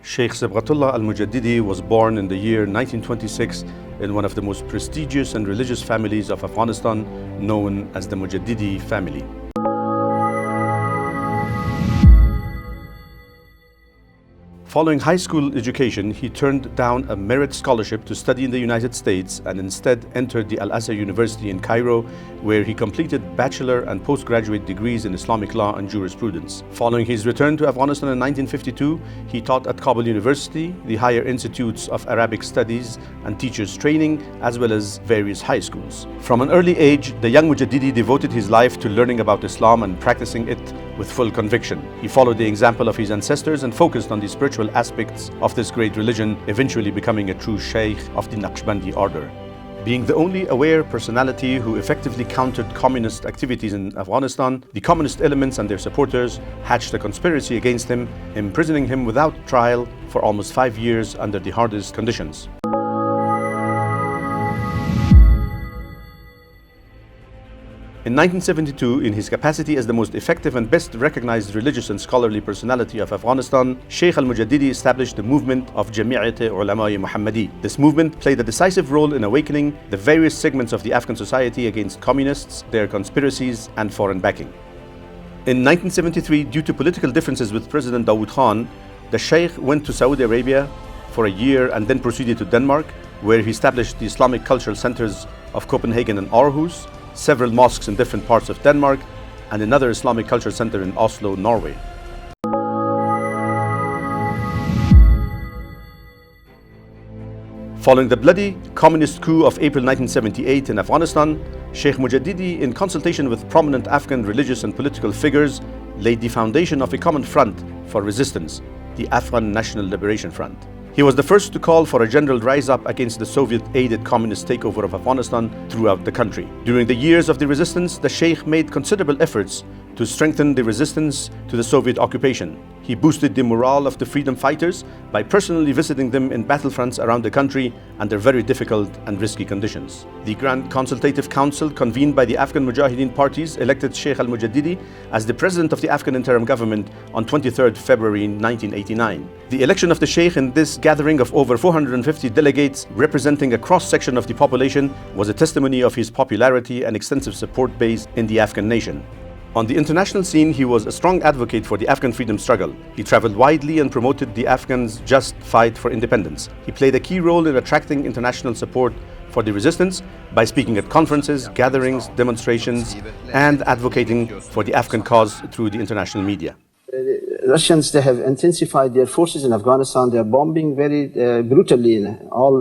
Shaykh Sibghatullah Al-Mojaddedi was born in the year 1926 in one of the most prestigious and religious families of Afghanistan, known as the Mujaddidi family. Following high school education, he turned down a merit scholarship to study in the United States and instead entered the Al-Azhar University in Cairo, where he completed bachelor and postgraduate degrees in Islamic law and jurisprudence. Following his return to Afghanistan in 1952, he taught at Kabul University, the higher institutes of Arabic studies and teachers training, as well as various high schools. From an early age, the young Mujaddidi devoted his life to learning about Islam and practicing it with full conviction. He followed the example of his ancestors and focused on the spiritual aspects of this great religion, eventually becoming a true Shaykh of the Naqshbandi order. Being the only aware personality who effectively countered communist activities in Afghanistan, the communist elements and their supporters hatched a conspiracy against him, imprisoning him without trial for almost 5 years under the hardest conditions. In 1972, in his capacity as the most effective and best recognized religious and scholarly personality of Afghanistan, Shaykh Al-Mojaddedi established the movement of Jami'at Ulama-e Muhammadi. This movement played a decisive role in awakening the various segments of the Afghan society against communists, their conspiracies, and foreign backing. In 1973, due to political differences with President Dawood Khan, the Shaykh went to Saudi Arabia for a year and then proceeded to Denmark, where he established the Islamic cultural centers of Copenhagen and Aarhus, several mosques in different parts of Denmark, and another Islamic culture center in Oslo, Norway. Following the bloody communist coup of April 1978 in Afghanistan, Shaykh Mujaddidi, in consultation with prominent Afghan religious and political figures, laid the foundation of a common front for resistance, the Afghan National Liberation Front. He was the first to call for a general rise-up against the Soviet-aided communist takeover of Afghanistan throughout the country. During the years of the resistance, the Shaykh made considerable efforts to strengthen the resistance to the Soviet occupation. He boosted the morale of the freedom fighters by personally visiting them in battlefronts around the country under very difficult and risky conditions. The Grand Consultative Council, convened by the Afghan Mujahideen parties, elected Shaykh Al-Mojaddedi as the president of the Afghan interim government on 23rd February 1989. The election of the Shaykh in this gathering of over 450 delegates, representing a cross-section of the population, was a testimony of his popularity and extensive support base in the Afghan nation. On the international scene, he was a strong advocate for the Afghan freedom struggle. He traveled widely and promoted the Afghans' just fight for independence. He played a key role in attracting international support for the resistance by speaking at conferences, gatherings, demonstrations, and advocating for the Afghan cause through the international media. Russians, they have intensified their forces in Afghanistan. They are bombing very brutally in all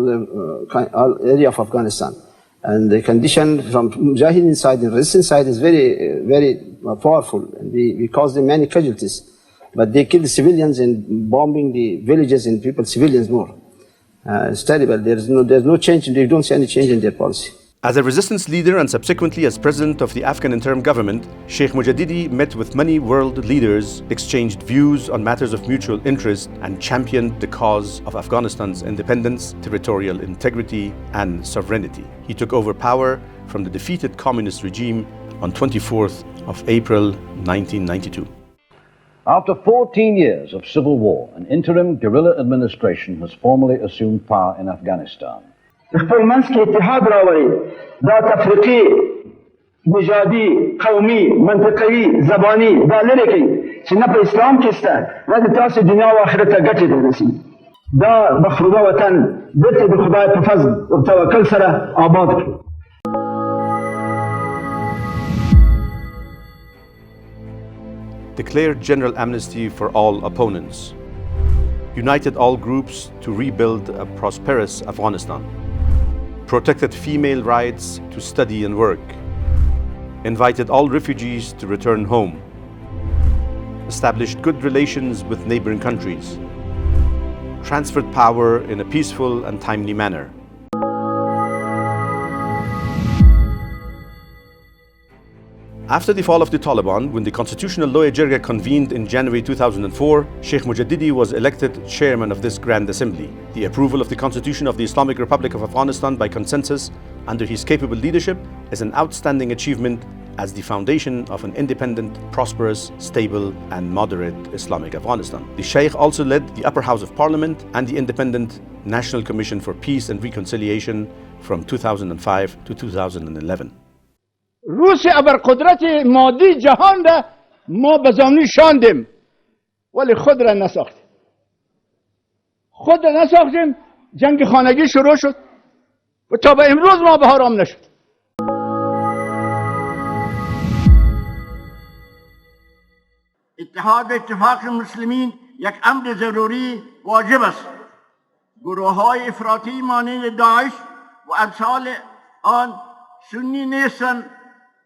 area of Afghanistan. And the condition from Mujahideen side and resistance side is very powerful. And we cause them many casualties. But they kill the civilians and bombing the villages and people, civilians more. It's terrible. There's no change. They don't see any change in their policy. As a resistance leader and subsequently as president of the Afghan interim government, Shaykh Mujaddidi met with many world leaders, exchanged views on matters of mutual interest, and championed the cause of Afghanistan's independence, territorial integrity, and sovereignty. He took over power from the defeated communist regime on 24th of April 1992. After 14 years of civil war, an interim guerrilla administration has formally assumed power in Afghanistan. خپل منځ کې اتحاد راوړي دا تفریقي نژادي قومي منطقوي زباني دا لرې کوي چې نه په اسلام کې شته نه د تاسې دنیا او آخرت ته ګټې ته رسي دا مخروبه وطن بېرته د خدای په فضل او توکل سره آباد کړو. Declared general amnesty for all opponents. United all groups to rebuild a prosperous Afghanistan. Protected female rights to study and work, invited all refugees to return home, established good relations with neighboring countries, transferred power in a peaceful and timely manner. After the fall of the Taliban, when the Constitutional Loya Jirga convened in January 2004, Shaykh Mujaddidi was elected chairman of this Grand Assembly. The approval of the Constitution of the Islamic Republic of Afghanistan by consensus under his capable leadership is an outstanding achievement as the foundation of an independent, prosperous, stable and moderate Islamic Afghanistan. The Shaykh also led the upper house of parliament and the independent National Commission for Peace and Reconciliation from 2005 to 2011. روس ابرقدرت مادی جهان را ما به زمین شاندیم ولی خود را نساختیم. جنگ خانگی شروع شد و تا به امروز ما به آرام نشد. اتحاد و اتفاق مسلمین یک امر ضروری واجب است. گروه‌های افراطی مانند داعش و امثال آن سنی نیستند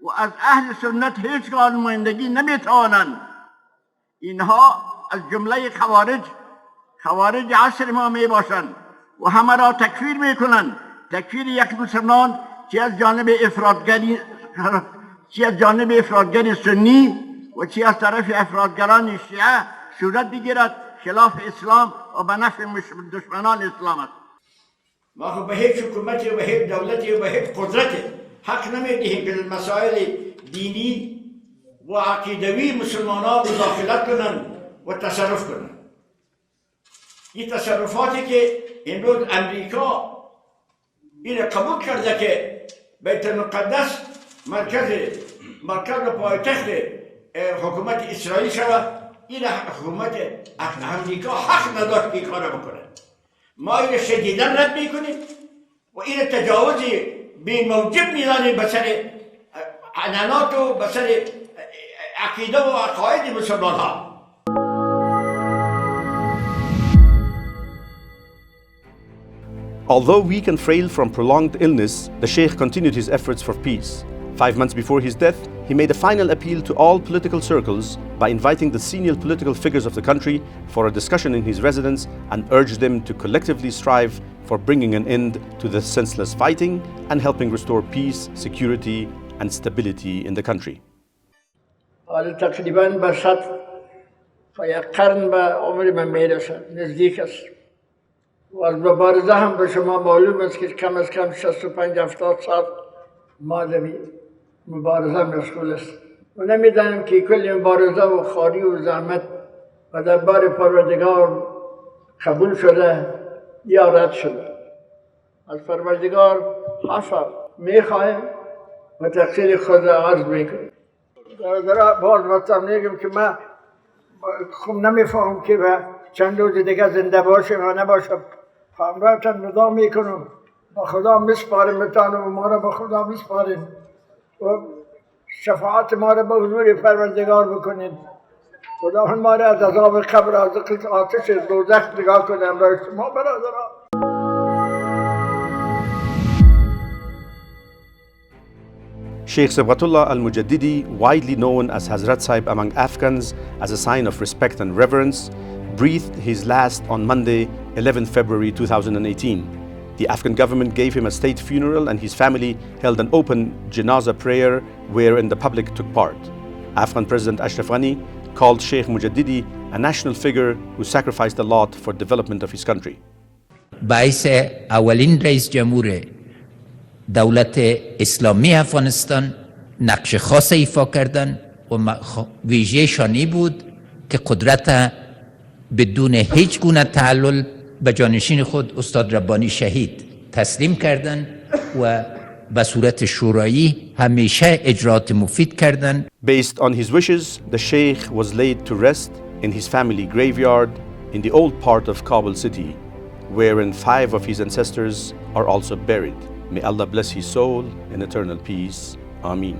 و از اهل سنت هیچگاه نمایندگی نمیتوانند. اینها از جمله خوارج عصر ما می باشند و همه را تکفیر میکنند. تکفیر یک مسلمان چی از جانب افراطگری سنی و چی از طرف افراطگران شیعه صورت بگیرد خلاف اسلام و به نفع دشمنان اسلام است. ما خب به هیچ حکومتی و به هیچ دولتی و به هیچ قدرتی حق نمیدهیم که مسائل دینی و عقیدوی مسلمانان مداخلت کنند و تصرف کنند. این تصرفاتی که امروز امریکا این قبول کرده که بیت المقدس مرکز و پایتخت حکومت اسرائیل شود، این حکومت امریکا حق نداشت که کار بکنه. ما این شدیداً رد میکنیم و این تجاوزی بی موجب میدانیم به سر عنعنات و به سر عقیده و عقاید مسلمان ها. Although weak and frail from prolonged illness, the Shaykh continued his efforts for peace. 5 months before his death, he made a final appeal to all political circles by inviting the senior political figures of the country for a discussion in his residence and urged them to collectively strive for bringing an end to the senseless fighting and helping restore peace, security and stability in the country. تقریباً به 100 و یک قرن به عمر من میرسد، نزدیک است. و از مبارزه هم به شما معلوم است که کم از کم 65-70 سال ما در مبارزه مشغول است و نمیدانم که کل مبارزه و خواری و زحمت و در بار پروردگار قبول شده یا رد شده. از پروردگار عفو میخواهیم و تقصیر خود را عرض میکنیم. باز مثلا میگم که من خوب نمیفهم که چند روز دیگه زنده باشم و نباشم. همراهتان ندا میکنم، با خدا مسپارم و ما را با خدا مسپاریم و شفاعت ما را به حضور پروردگار بکنید. خدا ما را از عذاب قبر، از آتش دوزخ نگاه کنه. امروز شما برادران. Shaykh Sibghatullah Al-Mojaddedi, widely known as Hazrat Sahib among Afghans as a sign of respect and reverence, breathed his last on Monday, 11th February 2018. The Afghan government gave him a state funeral and his family held an open janazah prayer wherein the public took part. Afghan President Ashraf Ghani called Shaykh Mojaddedi a national figure who sacrificed a lot for development of his country. باعث اولین رئیس جمهور دولت اسلامی افغانستان نقش خاص ایفا کردند و ویژه شانی بود که قدرت بدون هیچ گونه تعلل به جانشین خود استاد ربانی شهید تسلیم کردند و به صورت شورایی همیشه اجرات مفید کردند. Based on his wishes, the Shaykh was laid to rest in his family graveyard in the old part of Kabul city, wherein 5 of his ancestors are also buried. May Allah bless his soul in eternal peace. Ameen.